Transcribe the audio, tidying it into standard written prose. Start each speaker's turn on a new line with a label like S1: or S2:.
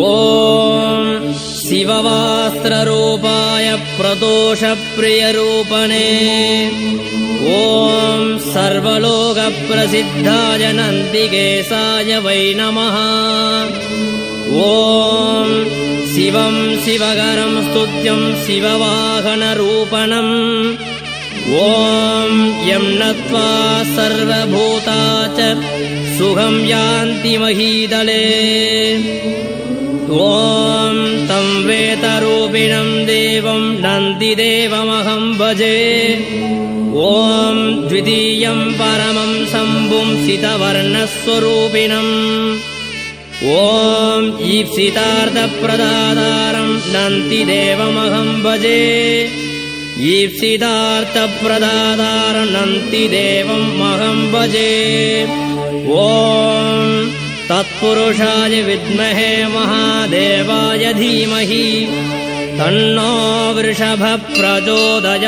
S1: ಓಂ ಶಿವವಾಸ್ತ್ರರೂಪಾಯ ಪ್ರದೋಷಪ್ರಿಯರೂಪಣೇ ಓಂ ಸರ್ವಲೋಕಪ್ರಸಿದ್ಧಾಯ ನಂದಿಕೇಶಾಯ Y ನಮಃ ಓಂ ಶಿವಂ ಶಿವಕರಂ ಸ್ತುತ್ಯಂ ಶಿವವಾಹನರೂಪಣಂ ಓಂ M ನತ್ವಾ ಸರ್ವಭೂತಾ ಚ ಸುಖಂ ಯಾಂತಿ ಮಹೀತಲೇ ಓಂ ತಂ ವೇತರೂಪಿಣಂ ದೇವಂ ನಂದಿದೇವಮಹಂ ಭಜೆ ಓಂ ದ್ವಿತೀಯಂ ಪರಮಂ ಶಂಭುಂ ಸಿತವರ್ಣಸ್ವರೂಪಿಣಂ ಓಂ ಈಪ್ಸಿತಾರ್ಥಪ್ರದಾತಾರಂ ನಂದಿದೇವಮಹಂ ಭಜೆ ಈಪ್ಸಿತಾರ್ಥಪ್ರದಾತಾರಂ ನಂದಿದೇವಂ ಮಹಂ ಭಜೆ ಓಂ ತತ್ಪುರುಷಾಯ ವಿದ್ಮಹೇ ಮಹಾದೇವಾಯ ಧೀಮಹಿ ತನ್ನೋ ವೃಷಭ ಪ್ರಚೋದಯಾತ್।